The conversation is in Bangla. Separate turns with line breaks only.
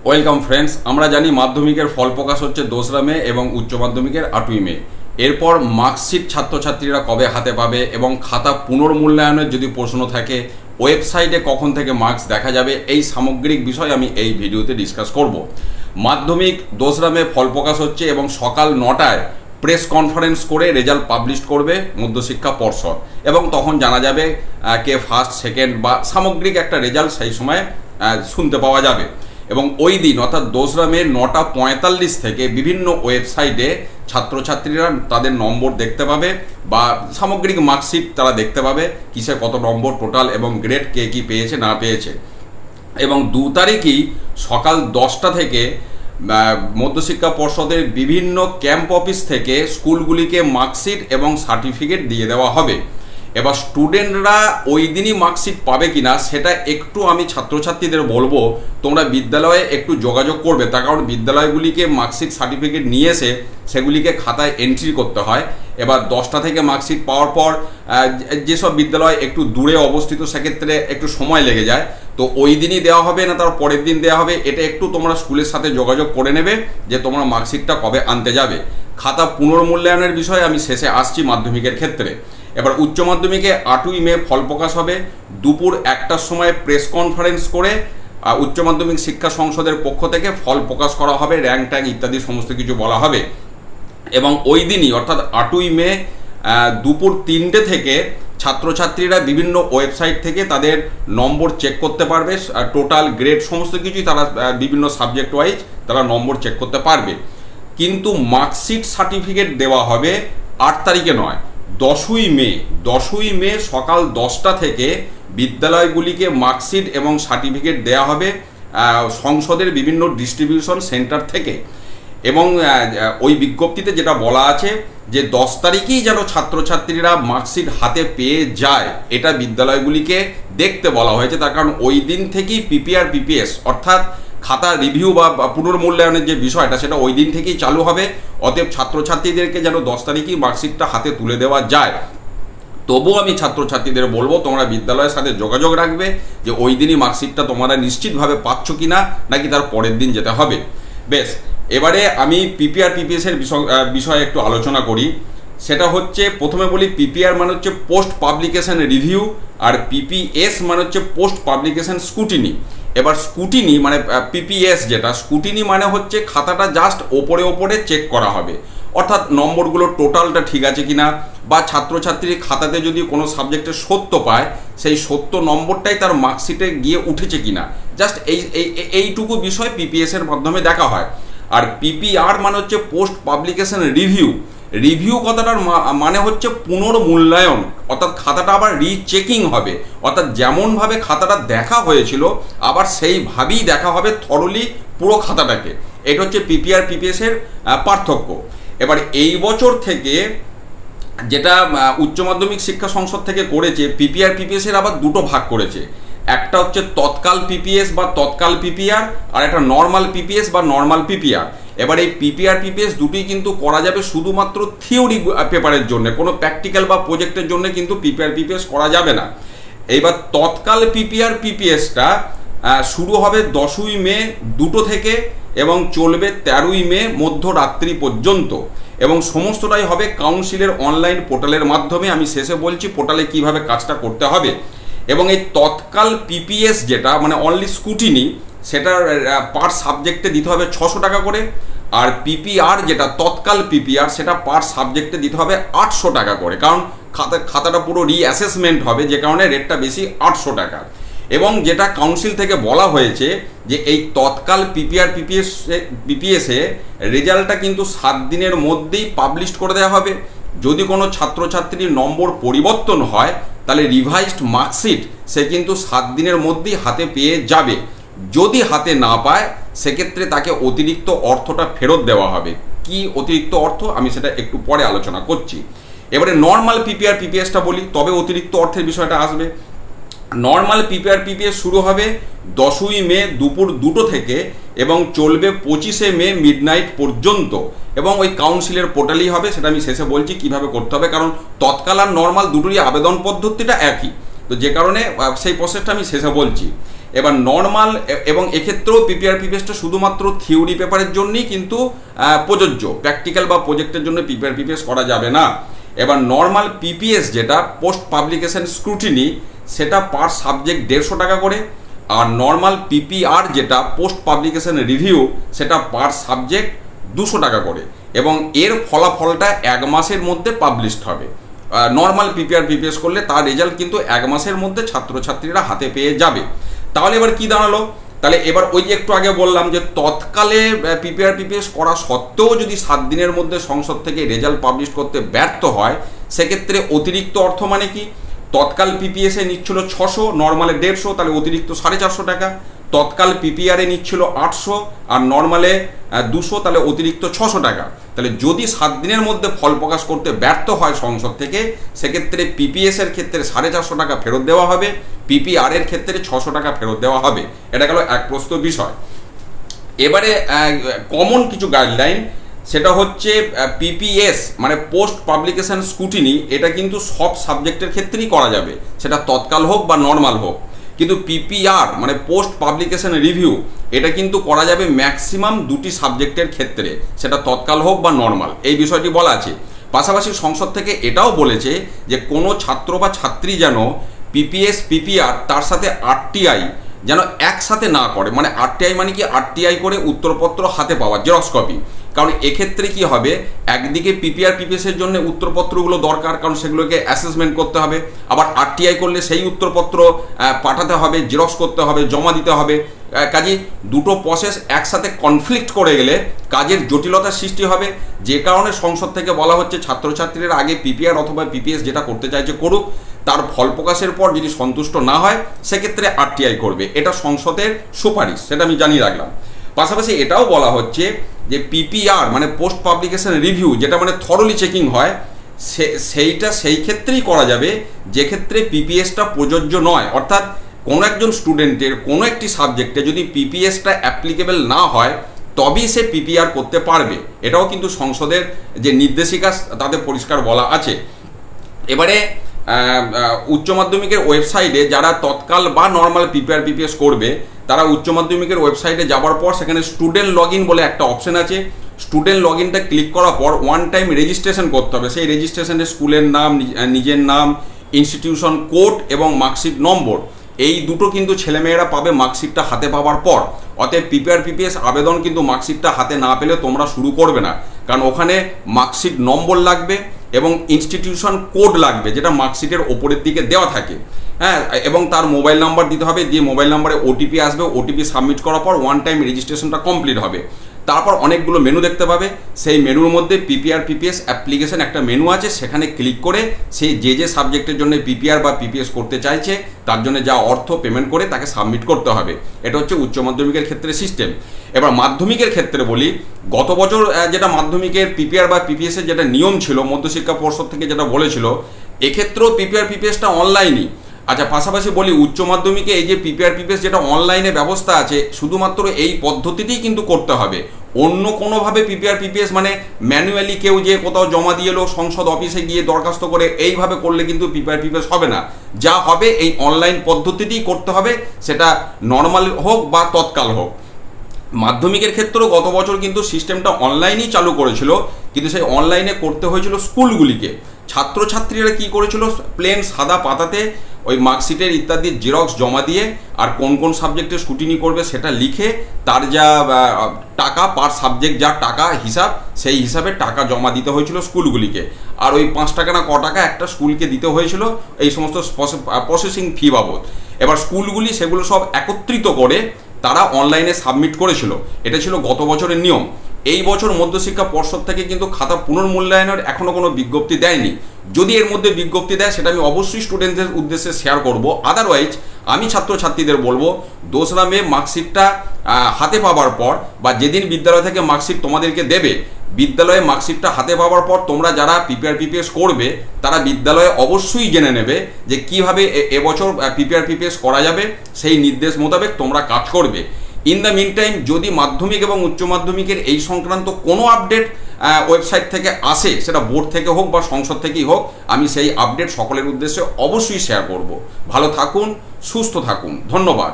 ওয়েলকাম ফ্রেন্ডস, আমরা জানি মাধ্যমিকের ফল প্রকাশ হচ্ছে 2রা মে এবং উচ্চ মাধ্যমিকের 8ই মে। এরপর মার্কশিট ছাত্রছাত্রীরা কবে হাতে পাবে এবং খাতা পুনর্মূল্যায়নের যদি প্রশ্ন থাকে ওয়েবসাইটে কখন থেকে মার্কস দেখা যাবে, এই সামগ্রিক বিষয় আমি এই ভিডিওতে ডিসকাস করব। মাধ্যমিক 2রা মে ফল প্রকাশ হচ্ছে এবং সকাল 9টায় প্রেস কনফারেন্স করে রেজাল্ট পাবলিশ করবে মধ্যশিক্ষা পর্ষদ এবং তখন জানা যাবে কে ফার্স্ট সেকেন্ড বা সামগ্রিক একটা রেজাল্ট সেই সময় শুনতে পাওয়া যাবে। এবং ওই দিন অর্থাৎ 2রা মে 9:45 থেকে বিভিন্ন ওয়েবসাইটে ছাত্রছাত্রীরা তাদের নম্বর দেখতে পাবে বা সামগ্রিক মার্কশিট তারা দেখতে পাবে, কিসে কত নম্বর টোটাল এবং গ্রেড কে কী পেয়েছে না পেয়েছে। এবং 2 তারিখই সকাল 10টা থেকে মধ্যশিক্ষা পর্ষদের বিভিন্ন ক্যাম্প অফিস থেকে স্কুলগুলিকে মার্কশিট এবং সার্টিফিকেট দিয়ে দেওয়া হবে। এবার স্টুডেন্টরা ওই দিনই মার্কশিট পাবে কিনা সেটা একটু আমি ছাত্রছাত্রীদের বলবো তোমরা বিদ্যালয়ে একটু যোগাযোগ করবে, তার কারণ বিদ্যালয়গুলিকে মার্কশিট সার্টিফিকেট নিয়ে এসে সেগুলিকে খাতায় এন্ট্রি করতে হয়। এবার 10টা থেকে মার্কশিট পাওয়ার পর যেসব বিদ্যালয় একটু দূরে অবস্থিত সেক্ষেত্রে একটু সময় লেগে যায়, তো ওই দিনই দেওয়া হবে না তার পরের দিন দেওয়া হবে, এটা একটু তোমরা স্কুলের সাথে যোগাযোগ করে নেবে যে তোমরা মার্কশিটটা কবে আনতে যাবে। খাতা পুনর্মূল্যায়নের বিষয়ে আমি শেষে আসছি মাধ্যমিকের ক্ষেত্রে। এবার উচ্চ মাধ্যমিকে 8ই মে ফল প্রকাশ হবে, দুপুর 1টার সময় প্রেস কনফারেন্স করে উচ্চ মাধ্যমিক শিক্ষা সংসদের পক্ষ থেকে ফল প্রকাশ করা হবে, র্যাঙ্ক ট্যাঙ্ক ইত্যাদি সমস্ত কিছু বলা হবে। এবং ওই দিনই অর্থাৎ 8ই মে দুপুর 3টে থেকে ছাত্রছাত্রীরা বিভিন্ন ওয়েবসাইট থেকে তাদের নম্বর চেক করতে পারবে, টোটাল গ্রেড সমস্ত কিছুই তারা বিভিন্ন সাবজেক্ট ওয়াইজ তারা নম্বর চেক করতে পারবে। কিন্তু মার্কশিট সার্টিফিকেট দেওয়া হবে 8 তারিখে নয়, 10ই মে সকাল 10টা থেকে বিদ্যালয়গুলিকে মার্কশিট এবং সার্টিফিকেট দেওয়া হবে সংসদের বিভিন্ন ডিস্ট্রিবিউশন সেন্টার থেকে। এবং ওই বিজ্ঞপ্তিতে যেটা বলা আছে যে 10 তারিখেই যেন ছাত্রছাত্রীরা মার্কশিট হাতে পেয়ে যায়, এটা বিদ্যালয়গুলিকে দেখতে বলা হয়েছে। তার কারণ ওই দিন থেকেই পিপিআর পিপিএস অর্থাৎ খাতা রিভিউ বা পুনর্মূল্যায়নের যে বিষয়টা সেটা ওই দিন থেকেই চালু হবে। অতএব ছাত্রছাত্রীদেরকে যেন 10 তারিখেই মার্কশিটটা হাতে তুলে দেওয়া যায়। তবুও আমি ছাত্রছাত্রীদের বলবো তোমরা বিদ্যালয়ের সাথে যোগাযোগ রাখবে যে ওই দিনই মার্কশিটটা তোমরা নিশ্চিতভাবে পাচ্ছ কিনা, নাকি তার পরের দিন যেতে হবে। বেশ, এবারে আমি পিপিআর পিপিএসের বিষয়ে একটু আলোচনা করি। সেটা হচ্ছে, প্রথমে বলি পিপিআর মানে হচ্ছে পোস্ট পাবলিকেশন রিভিউ আর পিপিএস মানে হচ্ছে পোস্ট পাবলিকেশন স্কুটিনি। এবার স্কুটিনি মানে পিপিএস যেটা স্কুটিনি মানে হচ্ছে খাতাটা জাস্ট ওপরে চেক করা হবে, অর্থাৎ নম্বরগুলো টোটালটা ঠিক আছে কিনা, বা ছাত্রছাত্রীর খাতাতে যদি কোনো সাবজেক্টে 70 পায় সেই 70 নম্বরটাই তার মার্কশিটে গিয়ে উঠেছে কিনা, জাস্ট এইটুকু বিষয় পিপিএস এর মাধ্যমে দেখা হয়। আর পিপিআর মানে হচ্ছে পোস্ট পাবলিকেশন রিভিউ কথাটার মানে হচ্ছে পুনর্মূল্যায়ন, অর্থাৎ খাতাটা আবার রিচেকিং হবে, অর্থাৎ যেমনভাবে খাতাটা দেখা হয়েছিল আবার সেইভাবেই দেখা হবে থরলি পুরো খাতাটাকে। এটা হচ্ছে পিপিআর পিপিএস এর পার্থক্য। এবার এই বছর থেকে যেটা উচ্চ মাধ্যমিক শিক্ষা সংসদ থেকে করেছে, পিপিআর পিপিএস এর আবার দুটো ভাগ করেছে। একটা হচ্ছে তৎকাল পিপিএস বা তৎকাল পিপিআর, আর একটা নর্মাল পিপিএস বা নর্মাল পিপিআর। এবার এই পিপিআর পিপিএস দুটোই কিন্তু করা যাবে শুধুমাত্র থিওরি পেপারের জন্য, কোনো প্র্যাকটিক্যাল বা প্রজেক্টের জন্য কিন্তু পিপিআর পিপিএস করা যাবে না। এইবার তৎকাল পিপিআর পিপিএসটা শুরু হবে 10ই মে 2টো থেকে এবং চলবে 13ই মে মধ্যরাত্রি পর্যন্ত, এবং সমস্তটাই হবে কাউন্সিলের অনলাইন পোর্টালের মাধ্যমে। আমি শেষে বলছি পোর্টালে কিভাবে কাজটা করতে হবে। এবং এই তৎকাল পিপিএস যেটা মানে অনলি স্কুটিনি, সেটার পার সাবজেক্টে দিতে হবে 600 টাকা করে। আর পিপিআর যেটা তৎকাল পিপিআর সেটা পার সাবজেক্টে দিতে হবে 800 টাকা করে, কারণ খাতাটা পুরো রিঅ্যাসেসমেন্ট হবে, যে কারণে রেটটা বেশি 800 টাকা। এবং যেটা কাউন্সিল থেকে বলা হয়েছে যে এই তৎকাল পিপিআর পিপিএসে রেজাল্টটা কিন্তু 7 দিনের মধ্যেই পাবলিশ করে দেওয়া হবে। যদি কোনো ছাত্রছাত্রীর নম্বর পরিবর্তন হয় তাহলে রিভাইজড মার্কশিট সে কিন্তু 7 দিনের মধ্যেই হাতে পেয়ে যাবে। যদি হাতে না পায় সেক্ষেত্রে তাকে অতিরিক্ত অর্থটা ফেরত দেওয়া হবে। কি অতিরিক্ত অর্থ আমি সেটা একটু পরে আলোচনা করছি। এবারে নর্মাল পিপিআর পিপিএসটা বলি, তবে অতিরিক্ত অর্থের বিষয়টা আসবে। নর্মাল পিপিআর পিপিএস শুরু হবে 10ই মে দুপুর 2টো থেকে এবং চলবে 25শে মে মিডনাইট পর্যন্ত, এবং ওই কাউন্সিলের পোর্টালই হবে। সেটা আমি শেষে বলছি কিভাবে করতে হবে, কারণ তৎকাল আর নর্মাল দুটোরই আবেদন পদ্ধতিটা একই, তো যে কারণে সেই প্রসেসটা আমি শেষে বলছি। এবার নর্মাল এবং এক্ষেত্রেও পিপিআর পিপিএসটা শুধুমাত্র থিওরি পেপারের জন্যই কিন্তু প্রযোজ্য, প্র্যাকটিক্যাল বা প্রজেক্টের জন্য পিপিআর পিপিএস করা যাবে না। এবার নর্মাল পিপিএস যেটা পোস্ট পাবলিকেশন স্ক্রুটিনি, সেটা পার সাবজেক্ট 150 টাকা করে, আর নর্মাল পিপিআর যেটা পোস্ট পাবলিকেশন রিভিউ, সেটা পার সাবজেক্ট 200 টাকা করে, এবং এর ফলাফলটা 1 মাসের মধ্যে পাবলিশড হবে। নর্মাল পিপিআর পিপিএস করলে তার রেজাল্ট কিন্তু 1 মাসের মধ্যে ছাত্রছাত্রীরা হাতে পেয়ে যাবে। তাহলে এবার কি দাঁড়ালো, তাহলে এবার ওই যে একটু আগে বললাম যে তৎকালে পিপিআর পিপিএস করা সত্ত্বেও যদি 7 দিনের মধ্যে সংসদ থেকে রেজাল্ট পাবলিশ করতে ব্যর্থ হয়, সেক্ষেত্রে অতিরিক্ত অর্থ মানে কি, তৎকাল পিপিএসে নিচ্ছিল 600, নর্মালে 150, তাহলে অতিরিক্ত 450 টাকা। তৎকাল পিপিআরে নিচ্ছিল 800 আর নর্মালে 200, তাহলে অতিরিক্ত 600 টাকা। তাহলে যদি 7 দিনের মধ্যে ফল প্রকাশ করতে ব্যর্থ হয় সংসদ থেকে, সেক্ষেত্রে পিপিএস এর ক্ষেত্রে 450 টাকা ফেরত দেওয়া হবে, পিপিআর এর ক্ষেত্রে 600 টাকা ফেরত দেওয়া হবে। এটা গেল এক প্রস্তুত বিষয়। এবারে কমন কিছু গাইডলাইন, সেটা হচ্ছে পিপিএস মানে পোস্ট পাবলিকেশন স্ক্রুটিনি, এটা কিন্তু সব সাবজেক্টের ক্ষেত্রেই করা যাবে, সেটা তৎকাল হোক বা নর্মাল হোক। কিন্তু পিপিআর মানে পোস্ট পাবলিকেশন রিভিউ, এটা কিন্তু করা যাবে ম্যাক্সিমাম 2টি সাবজেক্টের ক্ষেত্রে, সেটা তৎকাল হোক বা নর্মাল, এই বিষয়টি বলা আছে। পাশাপাশি সংসদ থেকে এটাও বলেছে যে কোনো ছাত্র বা ছাত্রী যেন পিপিএস পিপিআর তার সাথে আরটিআই যেন একসাথে না করে। মানে আরটিআই মানে কি, আরটিআই করে উত্তরপত্র হাতে পাওয়া, জেরক্স কপি। কারণ এক্ষেত্রে কি হবে, একদিকে পিপিআর পিপিএস এর জন্য উত্তরপত্রগুলো দরকার, কারণ সেগুলোকে অ্যাসেসমেন্ট করতে হবে, আবার আরটিআই করলে সেই উত্তরপত্র পাঠাতে হবে, জেরক্স করতে হবে, জমা দিতে হবে। কাজে দুটো প্রসেস একসাথে কনফ্লিক্ট করে গেলে কাজের জটিলতার সৃষ্টি হবে, যে কারণে সংসদ থেকে বলা হচ্ছে ছাত্রছাত্রীরা আগে পিপিআর অথবা পিপিএস যেটা করতে চাইছে করুক, তার ফল প্রকাশের পর যদি সন্তুষ্ট না হয় সেক্ষেত্রে আরটিআই করবে। এটা সংসদের সুপারিশ, সেটা আমি জানিয়ে রাখলাম। পাশাপাশি এটাও বলা হচ্ছে যে পিপিআর মানে পোস্ট পাবলিকেশন রিভিউ, যেটা মানে থরলি চেকিং হয়, সেইটা সেই ক্ষেত্রেই করা যাবে যে ক্ষেত্রে পিপিএসটা প্রযোজ্য নয়। অর্থাৎ কোনো একজন স্টুডেন্টের কোনো একটি সাবজেক্টে যদি পিপিএসটা অ্যাপ্লিকেবল না হয়, তবেই সে পিপিআর করতে পারবে। এটাও কিন্তু সংসদের যে নির্দেশিকা তাতে পরিষ্কার বলা আছে। এবারে উচ্চ মাধ্যমিকের ওয়েবসাইটে যারা তৎকাল বা নর্মাল পিপিআর পিপিএস করবে, তারা উচ্চ মাধ্যমিকের ওয়েবসাইটে যাওয়ার পর সেখানে স্টুডেন্ট লগ ইন বলে একটা অপশন আছে। স্টুডেন্ট লগ ইনটা ক্লিক করার পর 1 টাইম রেজিস্ট্রেশন করতে হবে। সেই রেজিস্ট্রেশনে স্কুলের নাম, নিজের নাম, ইনস্টিটিউশন কোড এবং মার্কশিট নম্বর, এই দুটো কিন্তু ছেলেমেয়েরা পাবে মার্কশিটটা হাতে পাওয়ার পর। অতএব পিপিআর পিপিএস আবেদন কিন্তু মার্কশিটটা হাতে না পেলে তোমরা শুরু করবে না, কারণ ওখানে মার্কশিট নম্বর লাগবে এবং ইনস্টিটিউশন কোড লাগবে, যেটা মার্কশিটের ওপরের দিকে দেওয়া থাকে। হ্যাঁ, এবং তার মোবাইল নাম্বার দিতে হবে, দিয়ে মোবাইল নাম্বারে ওটিপি আসবে, ওটিপি সাবমিট করার পর 1 টাইম রেজিস্ট্রেশনটা কমপ্লিট হবে। তারপর অনেকগুলো মেনু দেখতে পাবে, সেই মেনুর মধ্যে পিপিআর পিপিএস অ্যাপ্লিকেশন একটা মেনু আছে, সেখানে ক্লিক করে সেই যে সাবজেক্টের জন্য পিপিআর বা পিপিএস করতে চাইছে তার জন্য যা অর্থ পেমেন্ট করে তাকে সাবমিট করতে হবে। এটা হচ্ছে উচ্চ মাধ্যমিকের ক্ষেত্রে সিস্টেম। এবার মাধ্যমিকের ক্ষেত্রে বলি, গত বছর যেটা মাধ্যমিকের পিপিআর বা পিপিএস এর যেটা নিয়ম ছিল, মধ্যশিক্ষা পর্ষদ থেকে যেটা বলেছিল, এক্ষেত্রেও পিপিআর পিপিএসটা অনলাইনই। আচ্ছা, পাশাপাশি বলি উচ্চ মাধ্যমিকে এই যে পিপিআর পিপিএস যেটা অনলাইনে ব্যবস্থা আছে, শুধুমাত্র এই পদ্ধতিতেই কিন্তু করতে হবে। অন্য কোনোভাবে পিপিআর পিপিএস মানে ম্যানুয়ালি কেউ যে কোথাও জমা দিয়ে এলো, সংসদ অফিসে গিয়ে দরখাস্ত করে এইভাবে করলে কিন্তু পিপিআর পিপিএস হবে না। যা হবে এই অনলাইন পদ্ধতিতেই করতে হবে, সেটা নর্মাল হোক বা তৎকাল হোক। মাধ্যমিকের ক্ষেত্রেও গত বছর কিন্তু সিস্টেমটা অনলাইনেই চালু করেছিল, কিন্তু সেই অনলাইনে করতে হয়েছিল স্কুলগুলিকে। ছাত্রছাত্রীরা কি করেছিল, প্লেন সাদা পাতাতে ওই মার্কশিটের ইত্যাদি জেরক্স জমা দিয়ে আর কোন কোন সাবজেক্টে স্ক্রুটিনি করবে সেটা লিখে, তার যা টাকা পার সাবজেক্ট যা টাকা হিসাব, সেই হিসাবে টাকা জমা দিতে হয়েছিল স্কুলগুলিকে। আর ওই 5 টাকা না ক টাকা একটা স্কুলকে দিতে হয়েছিল এই সমস্ত প্রসেসিং ফি বাবদ। এবার স্কুলগুলি সেগুলো সব একত্রিত করে তারা অনলাইনে সাবমিট করেছিল। এটা ছিল গত বছরের নিয়ম। এই বছর মধ্যশিক্ষা পর্ষদ থেকে কিন্তু খাতা পুনর্মূল্যায়নের এখনও কোনো বিজ্ঞপ্তি দেয়নি। যদি এর মধ্যে বিজ্ঞপ্তি দেয় সেটা আমি অবশ্যই স্টুডেন্টদের উদ্দেশ্যে শেয়ার করব। আদারওয়াইজ আমি ছাত্রছাত্রীদের বলবো, 2রা মে মার্কশিটটা হাতে পাওয়ার পর বা যেদিন বিদ্যালয় থেকে মার্কশিট তোমাদেরকে দেবে, বিদ্যালয়ে মার্কশিটটা হাতে পাওয়ার পর তোমরা যারা পিপিআর পিপিএস করবে তারা বিদ্যালয়ে অবশ্যই জেনে নেবে যে কিভাবে এবছর পিপিআর পিপিএস করা যাবে, সেই নির্দেশ মোতাবেক তোমরা কাজ করবে। ইন দ্য মিন টাইম যদি মাধ্যমিক এবং উচ্চ মাধ্যমিকের এই সংক্রান্ত কোনো আপডেট ওয়েবসাইট থেকে আসে, সেটা বোর্ড থেকে হোক বা সংসদ থেকেই হোক, আমি সেই আপডেট সকলের উদ্দেশ্যে অবশ্যই শেয়ার করব। ভালো থাকুন, সুস্থ থাকুন, ধন্যবাদ।